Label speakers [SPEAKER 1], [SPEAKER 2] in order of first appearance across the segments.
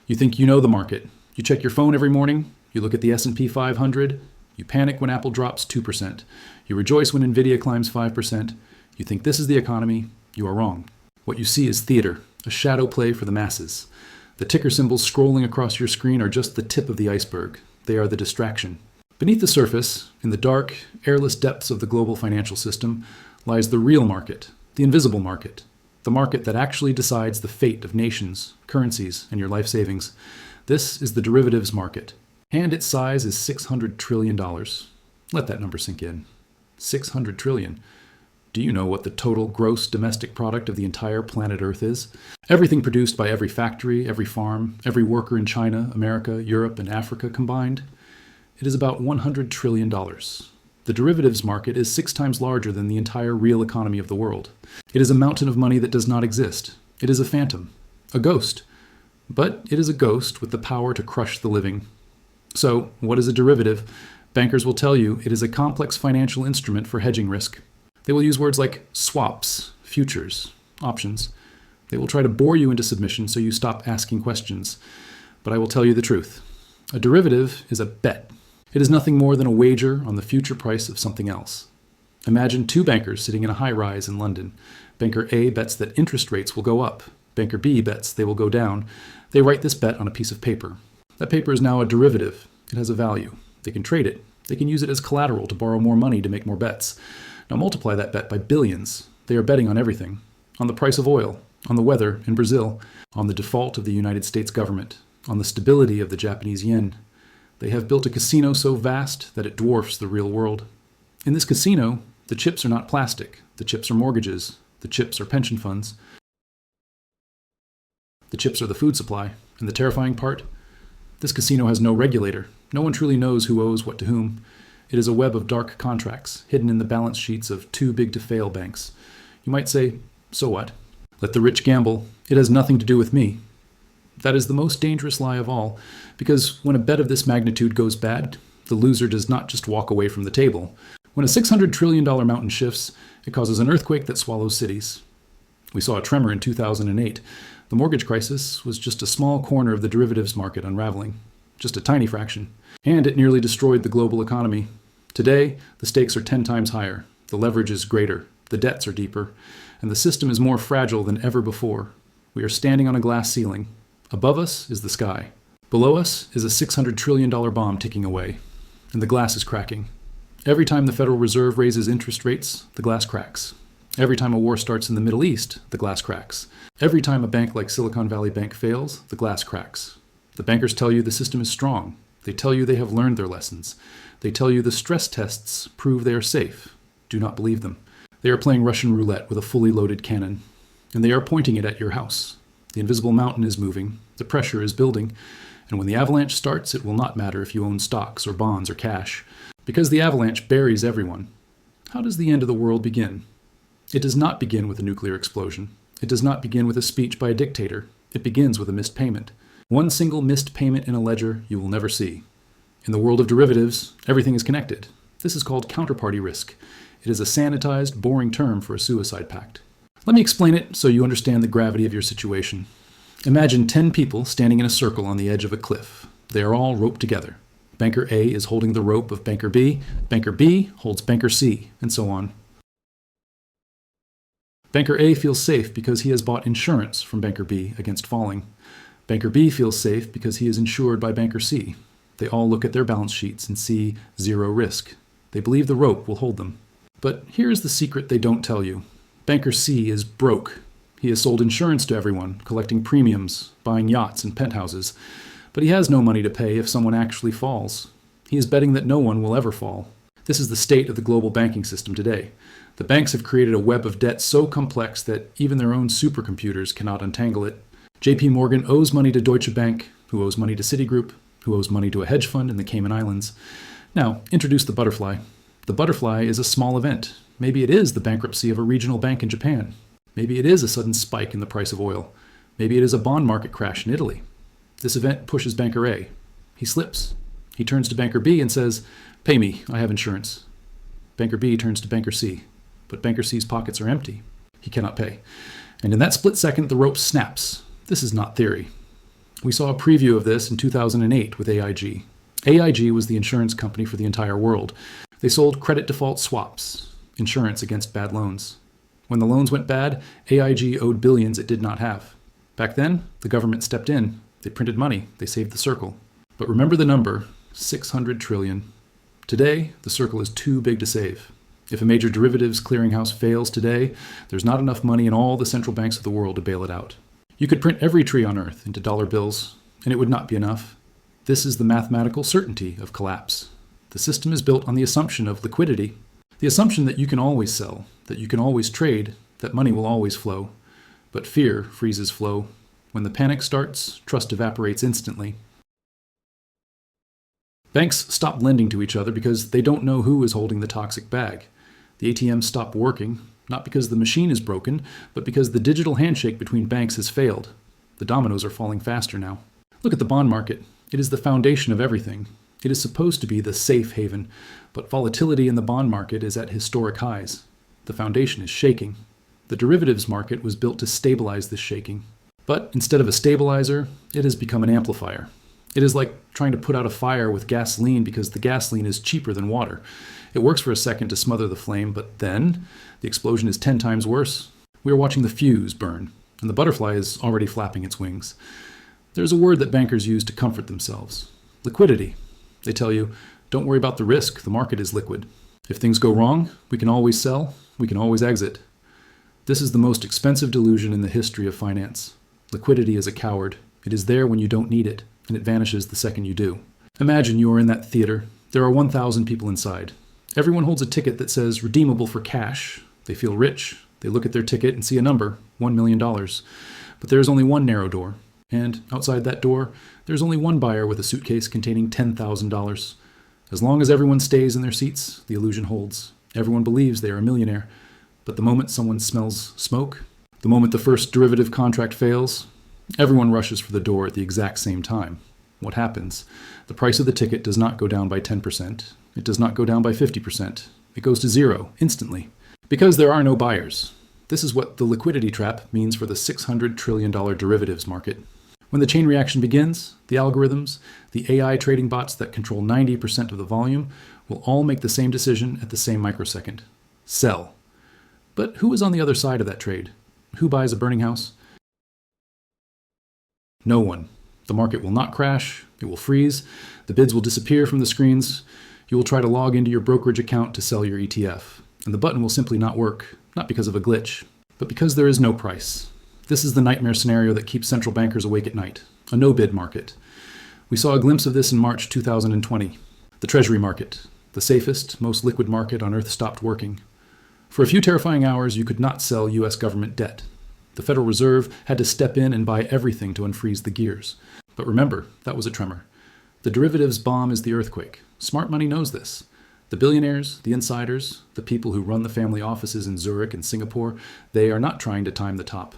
[SPEAKER 1] You think you know the market. You check your phone every morning. You look at the S&P 500. You panic when Apple drops 2%. You rejoice when Nvidia climbs 5%. You think this is the economy. You are wrong. What you see is theater, a shadow play for the masses. The ticker symbols scrolling across your screen are just the tip of the iceberg. They are the distraction. Beneath the surface, in the dark, airless depths of the global financial system, lies the real market, the invisible market, the market that actually decides the fate of nations, currencies, and your life savings. This is the derivatives market, and its size is $600 trillion. Let that number sink in. $600 trillion. Do you know what the total gross domestic product of the entire planet Earth is? Everything produced by every factory, every farm, every worker in China, America, Europe, and Africa combined? It is about $100 trillion. The derivatives market is 6 times larger than the entire real economy of the world. It is a mountain of money that does not exist. It is a phantom, a ghost. But it is a ghost with the power to crush the living. So, what is a derivative? Bankers will tell you it is a complex financial instrument for hedging risk. They will use words like swaps, futures, options. They will try to bore you into submission so you stop asking questions. But I will tell you the truth. A derivative is a bet. It is nothing more than a wager on the future price of something else. Imagine 2 bankers sitting in a high-rise in London. Banker A bets that interest rates will go up. Banker B bets they will go down. They write this bet on a piece of paper. That paper is now a derivative. It has a value. They can trade it. They can use it as collateral to borrow more money to make more bets. Now multiply that bet by billions. They are betting on everything. On the price of oil, on the weather in Brazil, on the default of the United States government, on the stability of the Japanese yen. They have built a casino so vast that it dwarfs the real world. In this casino, the chips are not plastic. The chips are mortgages. The chips are pension funds. The chips are the food supply. And the terrifying part? This casino has no regulator. No one truly knows who owes what to whom. It is a web of dark contracts, hidden in the balance sheets of too-big-to-fail banks. You might say, so what? Let the rich gamble. It has nothing to do with me. That is the most dangerous lie of all, because when a bet of this magnitude goes bad, the loser does not just walk away from the table. When a $600 trillion mountain shifts, it causes an earthquake that swallows cities. We saw a tremor in 2008. The mortgage crisis was just a small corner of the derivatives market unraveling, just a tiny fraction, and it nearly destroyed the global economy. Today, the stakes are 10 times higher, the leverage is greater, the debts are deeper, and the system is more fragile than ever before. We are standing on a glass ceiling. Above us is the sky. Below us is a $600 trillion bomb ticking away, and the glass is cracking. Every time the Federal Reserve raises interest rates, the glass cracks. Every time a war starts in the Middle East, the glass cracks. Every time a bank like Silicon Valley Bank fails, the glass cracks. The bankers tell you the system is strong. They tell you they have learned their lessons. They tell you the stress tests prove they are safe. Do not believe them. They are playing Russian roulette with a fully loaded cannon, and they are pointing it at your house. The invisible mountain is moving, the pressure is building, and when the avalanche starts, it will not matter if you own stocks or bonds or cash, because the avalanche buries everyone. How does the end of the world begin? It does not begin with a nuclear explosion. It does not begin with a speech by a dictator. It begins with a missed payment. One single missed payment in a ledger you will never see. In the world of derivatives, everything is connected. This is called counterparty risk. It is a sanitized, boring term for a suicide pact. Let me explain it so you understand the gravity of your situation. Imagine 10 people standing in a circle on the edge of a cliff. They are all roped together. Banker A is holding the rope of Banker B holds Banker C, and so on. Banker A feels safe because he has bought insurance from Banker B against falling. Banker B feels safe because he is insured by Banker C. They all look at their balance sheets and see 0 risk. They believe the rope will hold them. But here is the secret they don't tell you. Banker C is broke. He has sold insurance to everyone, collecting premiums, buying yachts and penthouses. But he has no money to pay if someone actually falls. He is betting that no one will ever fall. This is the state of the global banking system today. The banks have created a web of debt so complex that even their own supercomputers cannot untangle it. JP Morgan owes money to Deutsche Bank, who owes money to Citigroup, who owes money to a hedge fund in the Cayman Islands. Now, introduce the butterfly. The butterfly is a small event. Maybe it is the bankruptcy of a regional bank in Japan. Maybe it is a sudden spike in the price of oil. Maybe it is a bond market crash in Italy. This event pushes Banker A. He slips. He turns to Banker B and says, "Pay me, I have insurance." Banker B turns to Banker C, but Banker C's pockets are empty. He cannot pay. And in that split second, the rope snaps. This is not theory. We saw a preview of this in 2008 with AIG. AIG was the insurance company for the entire world. They sold credit default swaps, insurance against bad loans. When the loans went bad, AIG owed billions it did not have. Back then, the government stepped in. They printed money. They saved the circle. But remember the number, 600 trillion. Today, the circle is too big to save. If a major derivatives clearinghouse fails today, there's not enough money in all the central banks of the world to bail it out. You could print every tree on earth into dollar bills, and it would not be enough. This is the mathematical certainty of collapse. The system is built on the assumption of liquidity, the assumption that you can always sell, that you can always trade, that money will always flow. But fear freezes flow. When the panic starts, trust evaporates instantly. Banks stop lending to each other because they don't know who is holding the toxic bag. The ATMs stop working, not because the machine is broken, but because the digital handshake between banks has failed. The dominoes are falling faster now. Look at the bond market. It is the foundation of everything. It is supposed to be the safe haven, but volatility in the bond market is at historic highs. The foundation is shaking. The derivatives market was built to stabilize this shaking. But instead of a stabilizer, it has become an amplifier. It is like trying to put out a fire with gasoline because the gasoline is cheaper than water. It works for a second to smother the flame, but then the explosion is 10 times worse. We are watching the fuse burn, and the butterfly is already flapping its wings. There's a word that bankers use to comfort themselves. Liquidity. They tell you, don't worry about the risk, the market is liquid. If things go wrong, we can always sell, we can always exit. This is the most expensive delusion in the history of finance. Liquidity is a coward. It is there when you don't need it, and it vanishes the second you do. Imagine you are in that theater. There are 1,000 people inside. Everyone holds a ticket that says redeemable for cash. They feel rich. They look at their ticket and see a number, $1 million. But there is only one narrow door. And outside that door, there's only one buyer with a suitcase containing $10,000. As long as everyone stays in their seats, the illusion holds. Everyone believes they are a millionaire. But the moment someone smells smoke, the moment the first derivative contract fails, everyone rushes for the door at the exact same time. What happens? The price of the ticket does not go down by 10%. It does not go down by 50%. It goes to zero, instantly. Because there are no buyers. This is what the liquidity trap means for the $600 trillion derivatives market. When the chain reaction begins, the algorithms, the AI trading bots that control 90% of the volume, will all make the same decision at the same microsecond. Sell. But who is on the other side of that trade? Who buys a burning house? No one. The market will not crash. It will freeze. The bids will disappear from the screens. You will try to log into your brokerage account to sell your ETF, and the button will simply not work, not because of a glitch, but because there is no price. This is the nightmare scenario that keeps central bankers awake at night, a no-bid market. We saw a glimpse of this in March 2020. The Treasury market, the safest, most liquid market on earth, stopped working. For a few terrifying hours, you could not sell U.S. government debt. The Federal Reserve had to step in and buy everything to unfreeze the gears. But remember, that was a tremor. The derivatives bomb is the earthquake. Smart money knows this. The billionaires, the insiders, the people who run the family offices in Zurich and Singapore, they are not trying to time the top.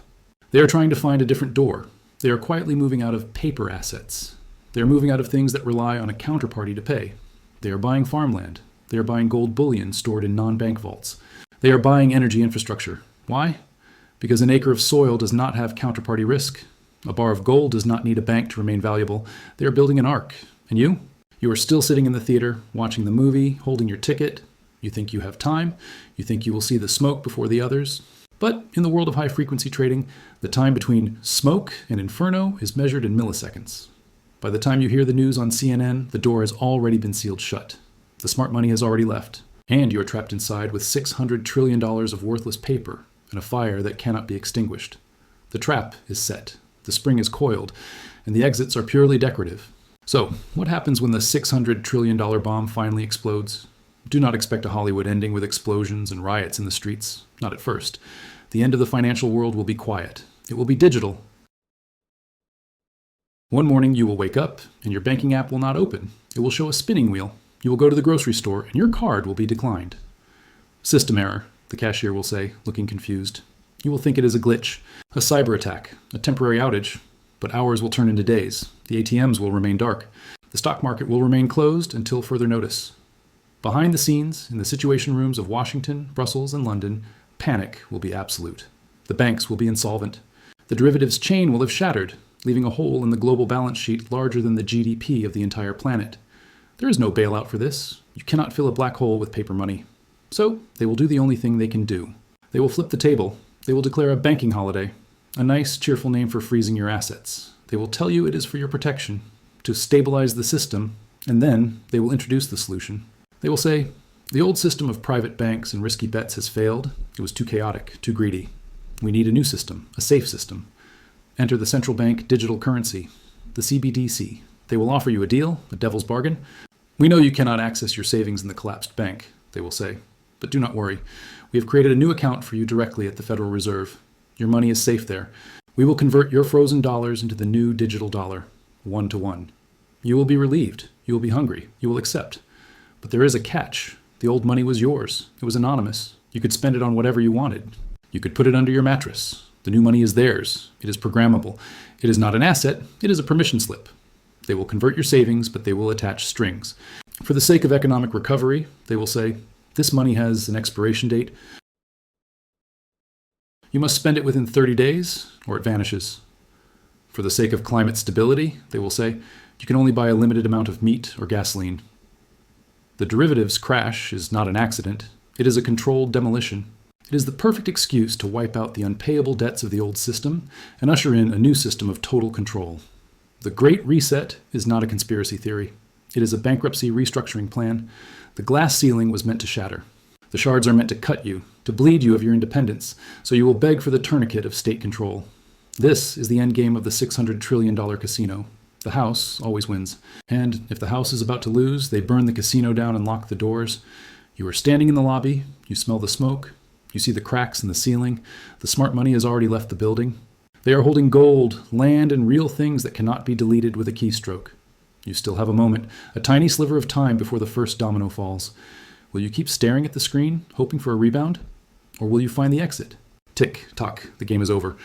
[SPEAKER 1] They are trying to find a different door. They are quietly moving out of paper assets. They are moving out of things that rely on a counterparty to pay. They are buying farmland. They are buying gold bullion stored in non-bank vaults. They are buying energy infrastructure. Why? Because an acre of soil does not have counterparty risk. A bar of gold does not need a bank to remain valuable. They are building an ark. And you? You are still sitting in the theater, watching the movie, holding your ticket. You think you have time. You think you will see the smoke before the others. But in the world of high-frequency trading, the time between smoke and inferno is measured in milliseconds. By the time you hear the news on CNN, the door has already been sealed shut. The smart money has already left, and you are trapped inside with $600 trillion of worthless paper and a fire that cannot be extinguished. The trap is set, the spring is coiled, and the exits are purely decorative. So, what happens when the $600 trillion bomb finally explodes? Do not expect a Hollywood ending with explosions and riots in the streets. Not at first. The end of the financial world will be quiet. It will be digital. One morning you will wake up and your banking app will not open. It will show a spinning wheel. You will go to the grocery store and your card will be declined. System error, the cashier will say, looking confused. You will think it is a glitch, a cyber attack, a temporary outage, but hours will turn into days. The ATMs will remain dark. The stock market will remain closed until further notice. Behind the scenes, in the situation rooms of Washington, Brussels, and London, panic will be absolute. The banks will be insolvent. The derivatives chain will have shattered. leaving a hole in the global balance sheet larger than the GDP of the entire planet. There is no bailout for this. You cannot fill a black hole with paper money. So they will do the only thing they can do. They will flip the table. They will declare a banking holiday, a nice, cheerful name for freezing your assets. They will tell you it is for your protection, to stabilize the system, and then they will introduce the solution. They will say, the old system of private banks and risky bets has failed. It was too chaotic, too greedy. We need a new system, a safe system. Enter the central bank digital currency, the CBDC. They will offer you a deal, a devil's bargain. We know you cannot access your savings in the collapsed bank, they will say. But do not worry. We have created a new account for you directly at the Federal Reserve. Your money is safe there. We will convert your frozen dollars into the new digital dollar, 1-to-1. You will be relieved. You will be hungry. You will accept. But there is a catch. The old money was yours. It was anonymous. You could spend it on whatever you wanted. You could put it under your mattress. The new money is theirs. It is programmable. It is not an asset. It is a permission slip. They will convert your savings, but they will attach strings. For the sake of economic recovery, they will say, this money has an expiration date. You must spend it within 30 days, or it vanishes. For the sake of climate stability, they will say, you can only buy a limited amount of meat or gasoline. The derivatives crash is not an accident. It is a controlled demolition. It is the perfect excuse to wipe out the unpayable debts of the old system and usher in a new system of total control. The Great Reset is not a conspiracy theory. It is a bankruptcy restructuring plan. The glass ceiling was meant to shatter. The shards are meant to cut you, to bleed you of your independence, so you will beg for the tourniquet of state control. This is the endgame of the $600 trillion casino. The house always wins. And if the house is about to lose, they burn the casino down and lock the doors. You are standing in the lobby. You smell the smoke. You see the cracks in the ceiling. The smart money has already left the building. They are holding gold, land, and real things that cannot be deleted with a keystroke. You still have a moment, a tiny sliver of time before the first domino falls. Will you keep staring at the screen, hoping for a rebound? Or will you find the exit? Tick, tock, the game is over.